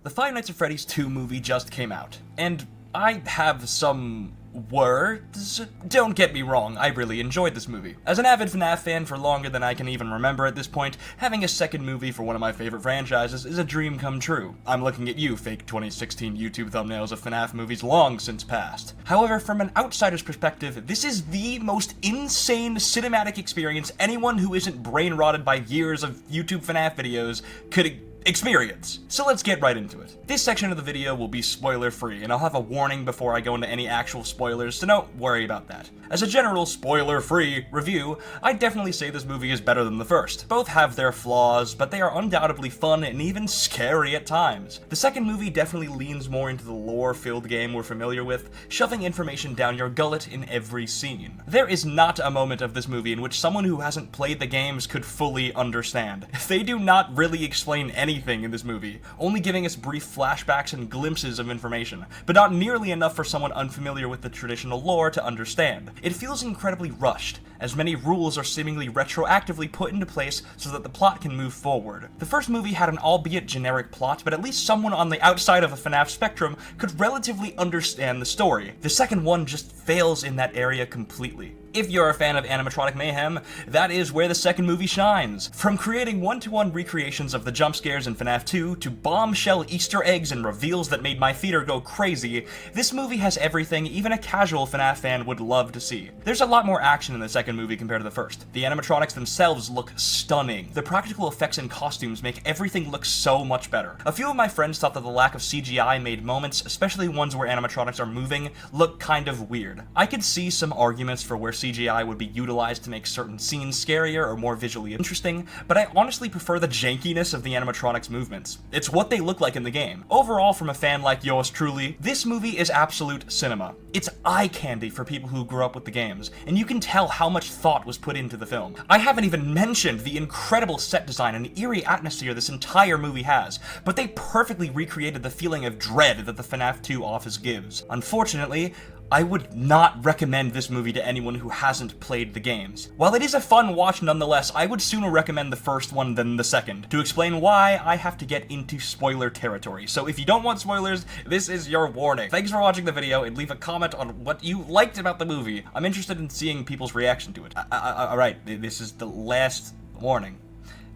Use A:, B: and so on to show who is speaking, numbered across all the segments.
A: The Five Nights at Freddy's 2 movie just came out, and I have some words. Don't get me wrong, I really enjoyed this movie. As an avid FNAF fan for longer than I can even remember at this point, having a second movie for one of my favorite franchises is a dream come true. I'm looking at you, fake 2016 YouTube thumbnails of FNAF movies long since past. However, from an outsider's perspective, this is the most insane cinematic experience anyone who isn't brain-rotted by years of YouTube FNAF videos could experience. So let's get right into it. This section of the video will be spoiler-free, and I'll have a warning before I go into any actual spoilers, so don't worry about that. As a general spoiler-free review, I'd definitely say this movie is better than the first. Both have their flaws, but they are undoubtedly fun and even scary at times. The second movie definitely leans more into the lore-filled game we're familiar with, shoving information down your gullet in every scene. There is not a moment of this movie in which someone who hasn't played the games could fully understand. They do not really explain anything in this movie, only giving us brief flashbacks and glimpses of information, but not nearly enough for someone unfamiliar with the traditional lore to understand. It feels incredibly rushed, as many rules are seemingly retroactively put into place so that the plot can move forward. The first movie had an albeit generic plot, but at least someone on the outside of a FNAF spectrum could relatively understand the story. The second one just fails in that area completely. If you're a fan of animatronic mayhem, that is where the second movie shines. From creating one-to-one recreations of the jump scares in FNAF 2 to bombshell Easter eggs and reveals that made my theater go crazy, this movie has everything even a casual FNAF fan would love to see. There's a lot more action in the second movie compared to the first. The animatronics themselves look stunning. The practical effects and costumes make everything look so much better. A few of my friends thought that the lack of CGI made moments, especially ones where animatronics are moving, look kind of weird. I could see some arguments for where CGI would be utilized to make certain scenes scarier or more visually interesting, but I honestly prefer the jankiness of the animatronics movements. It's what they look like in the game. Overall, from a fan like yours truly, this movie is absolute cinema. It's eye candy for people who grew up with the games, and you can tell how much thought was put into the film. I haven't even mentioned the incredible set design and eerie atmosphere this entire movie has, but they perfectly recreated the feeling of dread that the FNAF 2 office gives. Unfortunately, I would not recommend this movie to anyone who hasn't played the games. While it is a fun watch nonetheless, I would sooner recommend the first one than the second. To explain why, I have to get into spoiler territory, so if you don't want spoilers, this is your warning. Thanks for watching the video, and leave a comment on what you liked about the movie. I'm interested in seeing people's reaction to it. Alright, this is the last warning.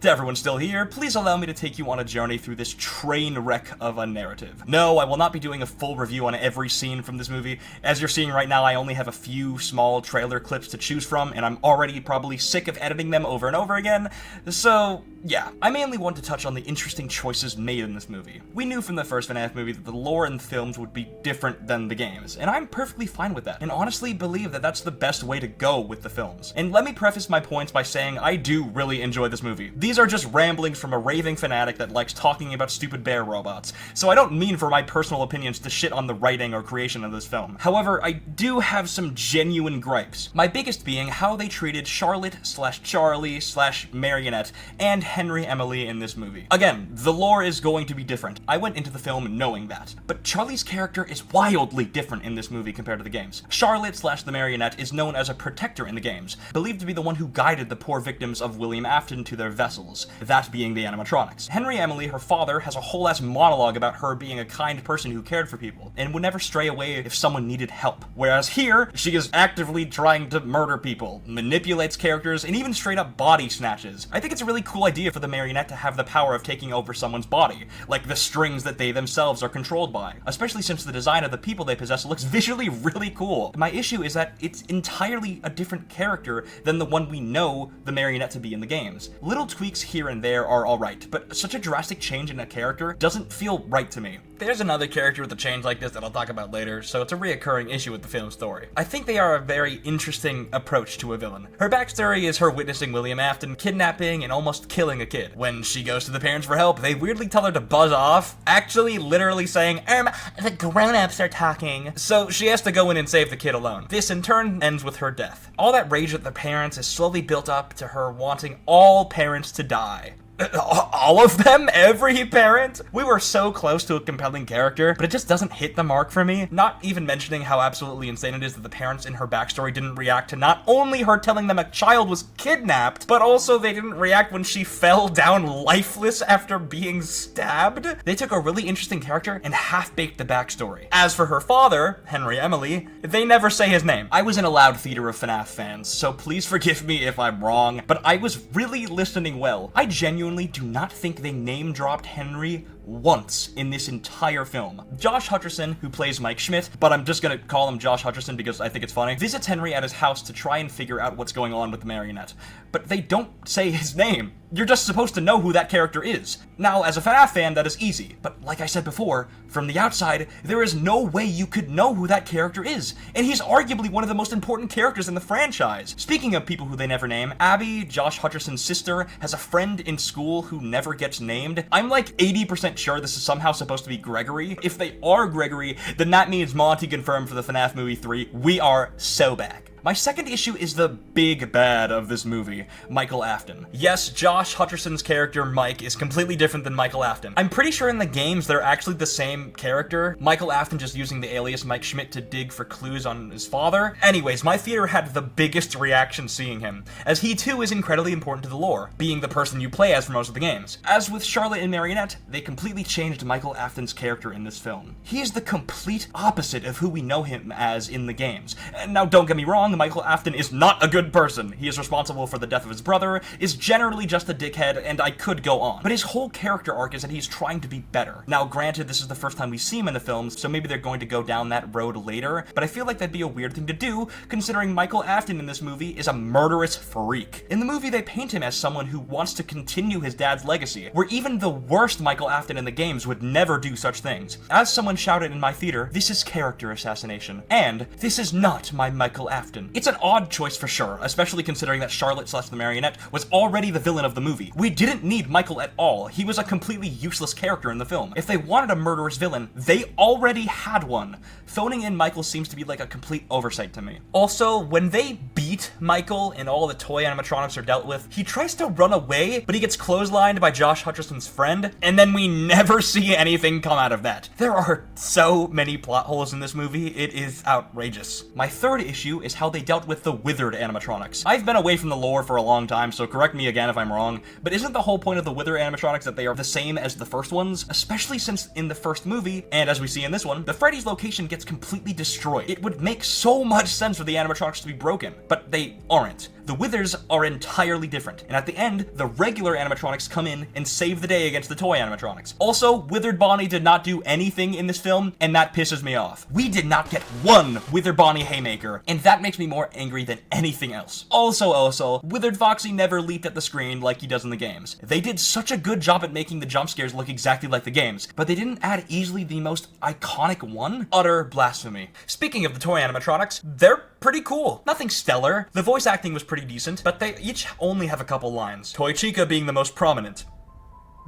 A: To everyone still here, please allow me to take you on a journey through this train wreck of a narrative. No, I will not be doing a full review on every scene from this movie. As you're seeing right now, I only have a few small trailer clips to choose from, and I'm already probably sick of editing them over and over again. So, yeah. I mainly want to touch on the interesting choices made in this movie. We knew from the first FNAF movie that the lore in the films would be different than the games, and I'm perfectly fine with that, and honestly believe that that's the best way to go with the films. And let me preface my points by saying I do really enjoy this movie. These are just ramblings from a raving fanatic that likes talking about stupid bear robots, so I don't mean for my personal opinions to shit on the writing or creation of this film. However, I do have some genuine gripes. My biggest being how they treated Charlotte/Charlie/Marionette and Henry Emily in this movie. Again, the lore is going to be different. I went into the film knowing that, but Charlie's character is wildly different in this movie compared to the games. Charlotte/the Marionette is known as a protector in the games, believed to be the one who guided the poor victims of William Afton to their vessels, that being the animatronics. Henry Emily, her father, has a whole ass monologue about her being a kind person who cared for people, and would never stray away if someone needed help. Whereas here, she is actively trying to murder people, manipulates characters, and even straight up body snatches. I think it's a really cool idea for the marionette to have the power of taking over someone's body, like the strings that they themselves are controlled by, especially since the design of the people they possess looks visually really cool. My issue is that it's entirely a different character than the one we know the marionette to be in the games. Little tweaks here and there are alright, but such a drastic change in a character doesn't feel right to me. There's another character with a change like this that I'll talk about later, so it's a reoccurring issue with the film's story. I think they are a very interesting approach to a villain. Her backstory is her witnessing William Afton kidnapping and almost killing a kid. When she goes to the parents for help, they weirdly tell her to buzz off, actually literally saying, the grown-ups are talking. So she has to go in and save the kid alone. This in turn ends with her death. All that rage at the parents is slowly built up to her wanting all parents to die. All of them? Every parent? We were so close to a compelling character, but it just doesn't hit the mark for me. Not even mentioning how absolutely insane it is that the parents in her backstory didn't react to not only her telling them a child was kidnapped, but also they didn't react when she fell down lifeless after being stabbed. They took a really interesting character and half-baked the backstory. As for her father, Henry Emily, they never say his name. I was in a loud theater of FNAF fans, so please forgive me if I'm wrong, but I was really listening well. I genuinely do not think they name-dropped Henry once in this entire film. Josh Hutcherson, who plays Mike Schmidt, but I'm just gonna call him Josh Hutcherson because I think it's funny, visits Henry at his house to try and figure out what's going on with the marionette. But they don't say his name. You're just supposed to know who that character is. Now, as a FNAF fan, that is easy, but like I said before, from the outside, there is no way you could know who that character is, and he's arguably one of the most important characters in the franchise. Speaking of people who they never name, Abby, Josh Hutcherson's sister, has a friend in school who never gets named. I'm like 80% sure this is somehow supposed to be Gregory. If they are Gregory, then that means Monty confirmed for the FNAF movie 3. We are so back. My second issue is the big bad of this movie, Michael Afton. Yes, Josh Hutcherson's character, Mike, is completely different than Michael Afton. I'm pretty sure in the games they're actually the same character, Michael Afton just using the alias Mike Schmidt to dig for clues on his father. Anyways, my theater had the biggest reaction seeing him, as he too is incredibly important to the lore, being the person you play as for most of the games. As with Charlotte and Marionette, they completely changed Michael Afton's character in this film. He is the complete opposite of who we know him as in the games. Now, don't get me wrong, Michael Afton is not a good person. He is responsible for the death of his brother, is generally just a dickhead, and I could go on. But his whole character arc is that he's trying to be better. Now, granted, this is the first time we see him in the films, so maybe they're going to go down that road later, but I feel like that'd be a weird thing to do, considering Michael Afton in this movie is a murderous freak. In the movie, they paint him as someone who wants to continue his dad's legacy, where even the worst Michael Afton in the games would never do such things. As someone shouted in my theater, this is character assassination, and this is not my Michael Afton. It's an odd choice for sure, especially considering that Charlotte / the Marionette was already the villain of the movie. We didn't need Michael at all. He was a completely useless character in the film. If they wanted a murderous villain, they already had one. Phoning in Michael seems to be like a complete oversight to me. Also, when they beat Michael and all the toy animatronics are dealt with, he tries to run away, but he gets clotheslined by Josh Hutcherson's friend, and then we never see anything come out of that. There are so many plot holes in this movie, it is outrageous. My third issue is how they dealt with the withered animatronics. I've been away from the lore for a long time, so correct me again if I'm wrong, but isn't the whole point of the withered animatronics that they are the same as the first ones? Especially since in the first movie, and as we see in this one, the Freddy's location gets completely destroyed. It would make so much sense for the animatronics to be broken, but they aren't. The withers are entirely different, and at the end, the regular animatronics come in and save the day against the toy animatronics. Also, Withered Bonnie did not do anything in this film, and that pisses me off. We did not get one Withered Bonnie haymaker, and that makes me more angry than anything else. Also, Withered Foxy never leaped at the screen like he does in the games. They did such a good job at making the jump scares look exactly like the games, but they didn't add easily the most iconic one? Utter blasphemy. Speaking of the toy animatronics, they're pretty cool. Nothing stellar. The voice acting was pretty decent, but they each only have a couple lines. Toy Chica being the most prominent.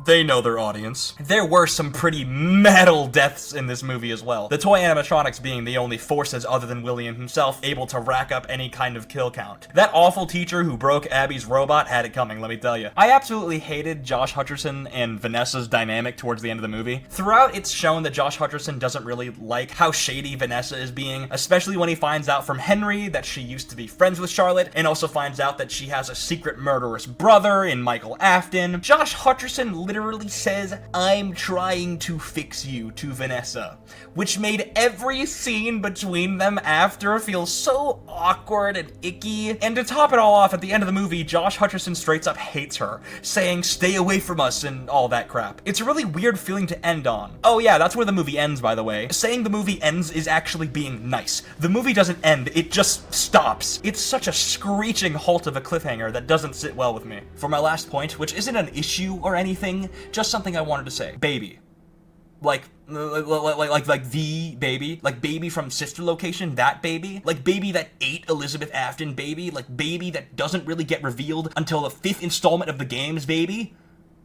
A: They know their audience. There were some pretty metal deaths in this movie as well. The toy animatronics being the only forces other than William himself able to rack up any kind of kill count. That awful teacher who broke Abby's robot had it coming, let me tell you. I absolutely hated Josh Hutcherson and Vanessa's dynamic towards the end of the movie. Throughout, it's shown that Josh Hutcherson doesn't really like how shady Vanessa is being, especially when he finds out from Henry that she used to be friends with Charlotte, and also finds out that she has a secret murderous brother in Michael Afton. Josh Hutcherson literally says, "I'm trying to fix you," to Vanessa, which made every scene between them after feel so awkward and icky. And to top it all off, at the end of the movie, Josh Hutcherson straight up hates her, saying, "Stay away from us," and all that crap. It's a really weird feeling to end on. Oh yeah, that's where the movie ends, by the way. Saying the movie ends is actually being nice. The movie doesn't end, it just stops. It's such a screeching halt of a cliffhanger that doesn't sit well with me. For my last point, which isn't an issue or anything, just something I wanted to say. Baby. Like the baby, like baby from Sister Location, that baby, like baby that ate Elizabeth Afton, baby, like baby that doesn't really get revealed until the 5th installment of the games, baby.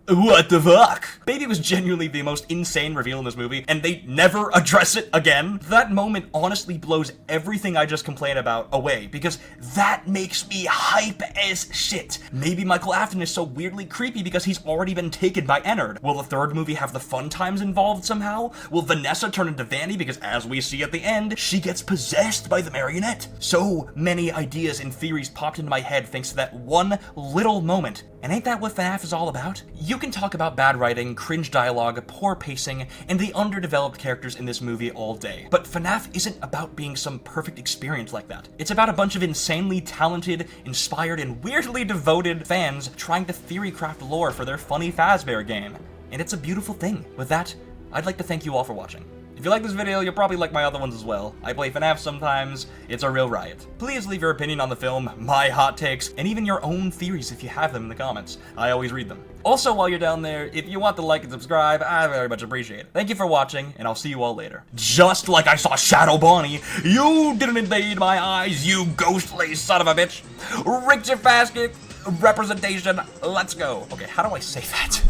A: what the fuck? Baby was genuinely the most insane reveal in this movie, and they never address it again. That moment honestly blows everything I just complained about away, because that makes me hype as shit. Maybe Michael Afton is so weirdly creepy because he's already been taken by Ennard. Will the third movie have the fun times involved somehow? Will Vanessa turn into Vanny because, as we see at the end, she gets possessed by the marionette? So many ideas and theories popped into my head thanks to that one little moment. And ain't that what FNAF is all about? You can talk about bad writing, cringe dialogue, poor pacing, and the underdeveloped characters in this movie all day. But FNAF isn't about being some perfect experience like that. It's about a bunch of insanely talented, inspired, and weirdly devoted fans trying to theory-craft lore for their funny Fazbear game. And it's a beautiful thing. With that, I'd like to thank you all for watching. If you like this video, you'll probably like my other ones as well. I play FNAF sometimes, it's a real riot. Please leave your opinion on the film, my hot takes, and even your own theories if you have them in the comments. I always read them. Also, while you're down there, if you want to like and subscribe, I very much appreciate it. Thank you for watching, and I'll see you all later. Just like I saw Shadow Bonnie, you didn't invade my eyes, you ghostly son of a bitch. Richard Basket, representation, let's go. Okay, how do I say that?